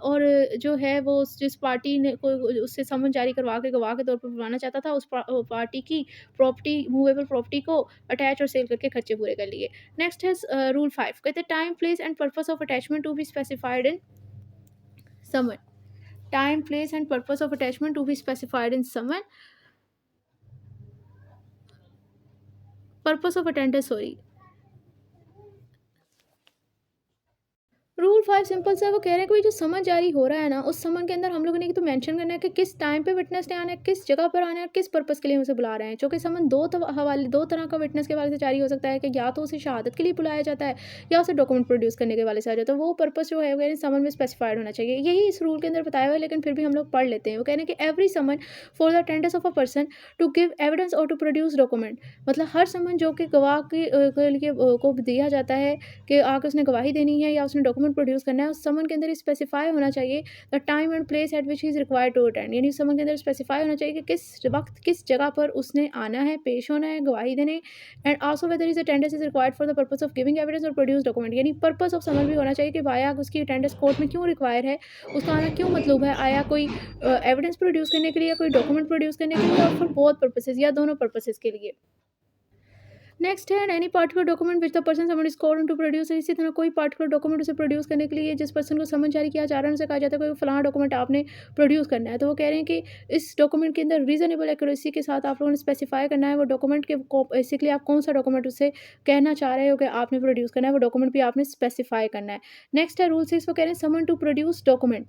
[SPEAKER 1] और जो है वो जिस पार्टी ने को उससे समन जारी करवा के गवाह के तौर पर बुलाना चाहता था, उस पार्टी की प्रॉपर्टी, मूवेबल प्रॉपर्टी को अटैच और सेल करके खर्चे पूरे कर लिए। नेक्स्ट है रूल 5, कहते हैं time, place and purpose of attachment to be specified in summon. Time, place and purpose of attachment to be specified in summon. Purpose of attendance, sorry. Rule 5 simple सा है, वो कह रहे हैं कि भाई जो समन जारी हो रहा है ना, उस समन के अंदर हम लोगों ने एक तो मेंशन करना है कि किस टाइम पे विटनेस ने आना है, किस जगह पर आना है और किस पर्पस के लिए हम उसे बुला रहे हैं। चूँकि समन दो तरह का विटनेस के हवाले से जारी हो सकता है कि या तो उसे शहादत के लिए बुलाया जाता है, या उसे डॉक्यूमेंट प्रोड्यूस करने के हवाले से आ जाता है। वो पर्पस जो है वो समन में स्पेसिफाइड होना चाहिए। यही इस रूल के अंदर बताया हुआ है, लेकिन फिर भी हम लोग पढ़ लेते हैं। वो कह रहे हैं कि every summon for the attendance of a person to give evidence और टू प्रोड्यूस डॉक्यूमेंट। मतलब हर समन जो कि गवाह के लिए को दिया जाता है कि आके उसने गवाही देनी है या उसने डॉक्यूमेंट प्रोड्यूस करना है, उस समन के अंदर स्पेसिफाई होना चाहिए the time and place at which he is required to attend. यानी समन के अंदर स्पेसिफाई होना चाहिए कि किस वक्त किस जगह पर उसने आना है, पेश होना है, गवाही देने। And also whether is attendance is required for the purpose of giving evidence और प्रोड्यूस डॉक्यूमेंट। यानी पर्पस ऑफ समन भी होना चाहिए कि वाया उसकी अटेंडेंस कोर्ट में क्यों रिक्वायर है, उसका आना क्यों मतलब है, आया कोई एविडेंस प्रोड्यूस करने के लिए, कोई डॉक्यूमेंट प्रोड्यूस करने के लिए, और फॉर बोथ पर्पसेज या दोनों पर्पसेज के लिए। नेक्स्ट है any particular document which the person summon is called to produce. इसी तरह कोई पार्टिकुलर डॉक्यूमेंट उसे प्रोड्यूस करने के लिए जिस पर्सन को समन जारी किया जा रहा है उनसे कहा जाता है कि फलाना डॉक्यूमेंट आपने प्रोड्यूस करना है। तो वो कह रहे हैं कि इस डॉक्यूमेंट के अंदर रीजनेबल एक्यूरेसी के साथ आप लोगों ने स्पेसिफाई करना है वो डॉक्यूमेंट के बेसिकली आप कौन सा डॉक्यूमेंट उससे कहना चाह रहे हो कि आपने प्रोड्यूस करना है, वो डॉक्यूमेंट भी आपने स्पेसिफाई करना है। नेक्स्ट है रूल 6, वो कह रहे हैं समन टू प्रोड्यूस डॉक्यूमेंट।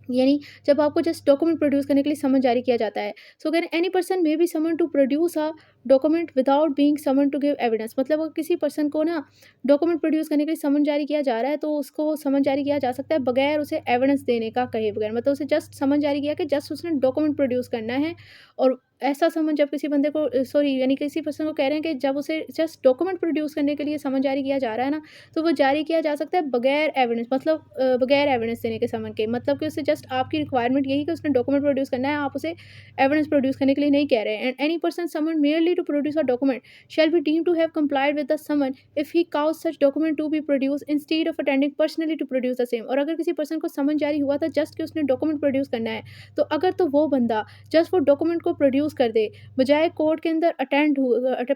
[SPEAKER 1] यानी जब आपको जस्ट डॉक्यूमेंट प्रोड्यूस करने के लिए समन जारी किया जाता है। सो अगर any person may be summon to produce a document without being summon to give evidence. मतलब अगर किसी पर्सन को ना डॉक्यूमेंट प्रोड्यूस करने के लिए समन जारी किया जा रहा है तो उसको समन जारी किया जा सकता है बगैर उसे एविडेंस देने का कहे बगैर। मतलब उसे जस्ट समन जारी किया कि जस्ट उसने डॉक्यूमेंट प्रोड्यूस करना है। और ऐसा समन जब किसी बंदे को सॉरी यानी किसी पर्सन को कह रहे हैं कि जब उसे जस्ट डॉक्यूमेंट प्रोड्यूस करने के लिए समन जारी किया जा रहा है ना, तो वो जारी किया जा सकता है बगैर एविडेंस। मतलब बगैर एविडेंस देने के समन के, मतलब कि उससे जस्ट आपकी रिक्वायरमेंट यही कि उसने डॉक्यूमेंट प्रोड्यूस करना है, आप उसे एविडेंस प्रोड्यूस करने के लिए नहीं कह रहे हैं। And any person summon merely to produce a document shall be deemed to have complied with the summon if he caused such document to be produced instead of attending personally to produce the same। और अगर किसी person को समन जारी हुआ था just कि उसने document produce करना है, तो अगर तो वो बंदा जस्ट वो डॉक्यूमेंट को प्रोड्यूस कर दे बजाय कोर्ट के अंदर अटेंड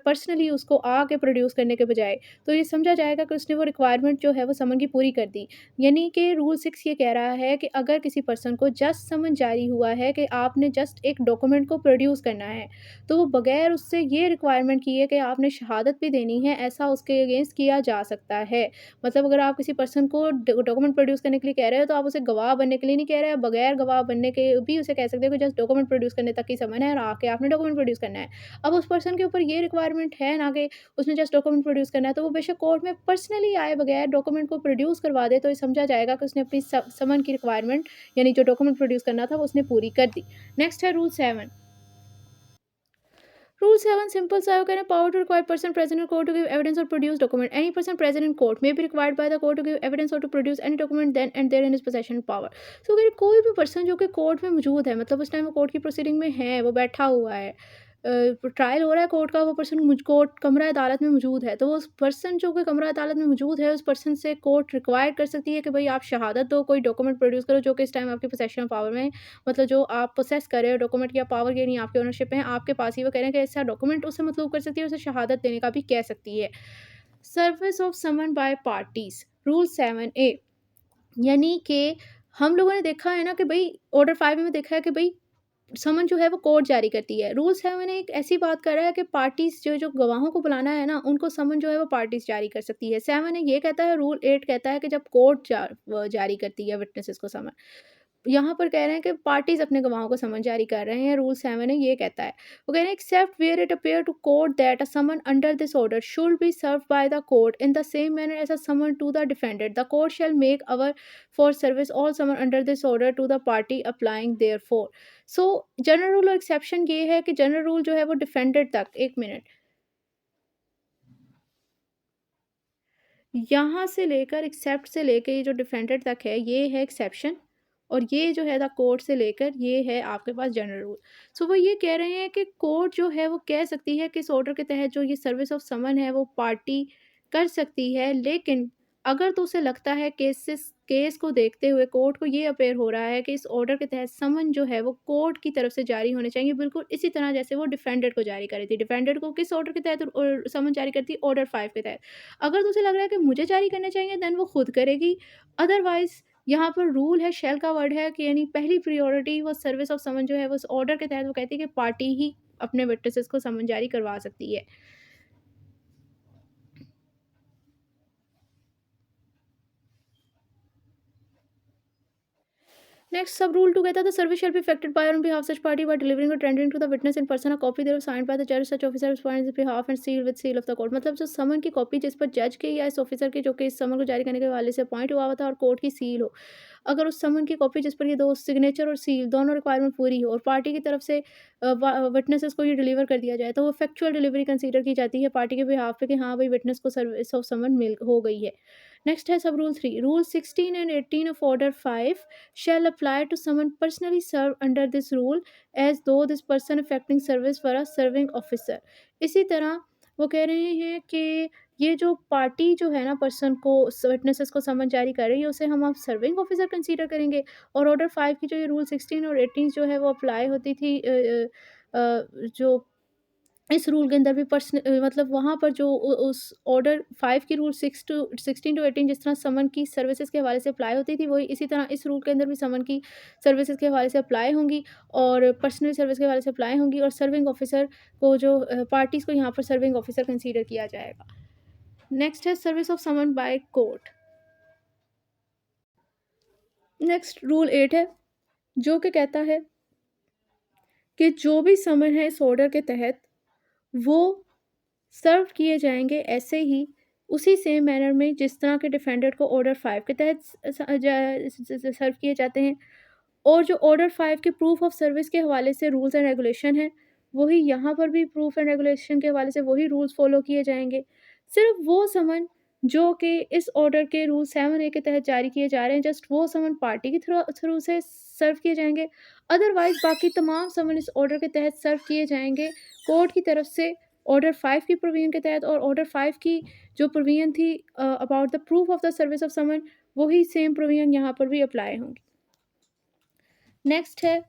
[SPEAKER 1] पर्सनली उसको आके प्रोड्यूस करने के बजाय, तो ये समझा जाएगा कि उसने वो रिक्वायरमेंट जो है वो समन की पूरी कर दी। यानी कि रूल 6 ये कह रहा है कि अगर किसी पर्सन को जस्ट समन जारी हुआ है कि आपने जस्ट एक डॉक्यूमेंट को प्रोड्यूस करना है, तो वो बगैर उससे ये रिक्वायरमेंट की है कि आपने शहादत भी देनी है, ऐसा उसके अगेंस्ट किया जा सकता है। मतलब अगर आप किसी पर्सन को डॉक्यूमेंट प्रोड्यूस करने के लिए कह रहे हो तो आप उसे गवाह बनने के लिए नहीं कह रहे हैं, बगैर गवाह बनने के भी उसे कह सकते हो कि जस्ट डॉक्यूमेंट प्रोड्यूस करने तक ही समन है और आके आपने डॉक्यूमेंट प्रोड्यूस करना है। अब उस पर्सन के ऊपर ये रिक्वायरमेंट है ना कि उसने जस्ट डॉक्यूमेंट प्रोड्यूस करना है, तो वो बेशक कोर्ट में पर्सनली आए बगैर डॉक्यूमेंट को प्रोड्यूस करवा दे, तो ये समझा जाएगा कि उसने अपनी समन की रिक्वायरमेंट यानी जो डॉक्यूमेंट प्रोड्यूस करना था वो उसने पूरी कर दी। नेक्स्ट है रूल 7। Rule 7 simple सा है, कहना power to require person present in court to give evidence or produce document. Any person present in court may be required by the court to give evidence or to produce any document then and there in his possession power. So अगर कोई भी person जो कि court में मौजूद है, मतलब उस टाइम वो कोर्ट की प्रोसीडिंग में है, वो बैठा हुआ है, ट्रायल हो रहा है कोर्ट का, वो पर्सन कोर्ट कमरा अदालत में मौजूद है, तो वो उस पर्सन जो कि कमरा अदालत में मौजूद है उस पर्सन से कोर्ट रिक्वायर कर सकती है कि भाई आप शहादत दो, कोई डॉक्यूमेंट प्रोड्यूस करो जो कि इस टाइम आपके पोसेशन पावर में है। मतलब जो आप प्रोसेस कर रहे हो डॉक्यूमेंट या पावर के नहीं आपके ओनरशिप में है, आपके पास ही, वो कह रहे हैं कि ऐसा डॉक्यूमेंट उससे मतलब कर सकती है, उसे शहादत देने का भी कह सकती है। Service of summon by parties, rule 7A। यानी कि हम लोगों ने देखा है ना कि भाई ऑर्डर 5 में देखा है कि भाई समन जो है वो कोर्ट जारी करती है। रूल 7 एक ऐसी बात कर रहा है कि पार्टीज जो जो गवाहों को बुलाना है ना, उनको समन जो है वो पार्टीज जारी कर सकती है। 7 ये कहता है, रूल 8 कहता है कि जब कोर्ट जारी करती है विटनेसेस को समन। यहाँ पर कह रहे हैं कि पार्टीज अपने गवाहों को समन जारी कर रहे हैं। रूल 7 ये कहता है, वो कह रहे हैं except where it appear to court that a summon under this order should be served by the court in the same manner as a summon to the defended, the court shall make अवर for service all summon under this order to the party applying therefor. So general rule और exception ये है कि general rule जो है वो defended तक, एक मिनट, यहाँ से लेकर एक्सेप्ट से लेके ये जो डिफेंडेड तक है, ये है एक्सेप्शन, और ये जो है द कोर्ट से लेकर ये है आपके पास जनरल रूल। सो वो ये कह रहे हैं कि कोर्ट जो है वो कह सकती है कि इस ऑर्डर के तहत जो ये सर्विस ऑफ समन है वो पार्टी कर सकती है, लेकिन अगर तो उसे लगता है केस को देखते हुए कोर्ट को ये अपेयर हो रहा है कि इस ऑर्डर के तहत समन जो है वो कोर्ट की तरफ से जारी होने चाहिए, बिल्कुल इसी तरह जैसे वो डिफेंडेड को जारी करी थी। डिफेंडेड को किस ऑर्डर के तहत समन जारी करती, ऑर्डर 5 के तहत। अगर तो उसे लग रहा है कि मुझे जारी करने चाहिए, देन वो खुद करेगी। अदरवाइज़ यहाँ पर रूल है, शैल का वर्ड है कि यानी पहली प्रायोरिटी वो सर्विस ऑफ समन जो है वो उस ऑर्डर के तहत वो कहती है कि पार्टी ही अपने विटनेसेस को समन जारी करवा सकती है। Next, sub-rule together, the service shall be effected by or on behalf of such party by delivering or tendering to the witness in person a copy thereof signed by the judge, such officer responds on his behalf and sealed with seal of the court। मतलब जो समन की copy जिस पर जज के या इस officer के जो कि इस समन को जारी करने के हवाले से अपॉइंट हुआ हुआ था और कोर्ट की सील हो, अगर उस समन की कॉपी जिस पर ये दो सिग्नेचर और सील दोनों रिक्वायरमेंट पूरी हो और पार्टी की तरफ से विटनेसेस को ये डिलीवर कर दिया जाए, तो वो फैक्चुअल डिलीवरी कंसीडर की जाती है पार्टी के बिहाफ पे कि हाँ भाई विटनेस को सर्विस ऑफ समन मिल हो गई है। नेक्स्ट है sub rule 3। Rule 16 and 18 of order 5 shall apply to someone personally served under this rule as though this person effecting service for a serving officer। इसी तरह वो कह रहे हैं कि ये जो पार्टी जो है ना पर्सन को विटनेसेस को समन जारी कर रही है उसे हम अब सर्विंग ऑफिसर कंसीडर करेंगे। और ऑर्डर 5 की जो ये रूल 16 और 18 जो है वो अप्लाई होती थी जो इस रूल के अंदर भी मतलब वहाँ पर जो उस ऑर्डर 5 की रूल 16 टू 18 जिस तरह समन की सर्विसेज के हवाले से अप्लाई होती थी, वही इसी तरह इस रूल के अंदर भी समन की सर्विसेज के हवाले से अप्लाई होंगी और पर्सनल सर्विस के हवाले से अप्लाई होंगी, और सर्विंग ऑफिसर को जो पार्टीज़ को यहाँ पर सर्विंग ऑफिसर कंसीडर किया जाएगा। नेक्स्ट है service of summon by court. Next rule 8 है जो कि कहता है कि जो भी समन है इस ऑर्डर के तहत वो सर्व किए जाएंगे ऐसे ही उसी सेम मैनर में जिस तरह के डिफेंडेड को ऑर्डर 5 के तहत सर्व किए जाते हैं। और जो ऑर्डर 5 के प्रूफ ऑफ सर्विस के हवाले से रूल्स एंड रेगुलेशन हैं, वही यहाँ पर भी प्रूफ एंड रेगुलेशन के हवाले से वही रूल्स फॉलो किए जाएंगे। सिर्फ वो समन जो कि इस ऑर्डर के रूल 7A के तहत जारी किए जा रहे हैं, जस्ट वो समन पार्टी के थ्रू से सर्व किए जाएंगे। अदरवाइज बाकी तमाम समन इस ऑर्डर के तहत सर्व किए जाएंगे कोर्ट की तरफ से ऑर्डर 5 की प्रोविजन के तहत। और ऑर्डर 5 की जो प्रोविजन थी about the proof of the service of summon, वही सेम प्रोविजन यहाँ पर भी अप्लाई होंगी। नेक्स्ट है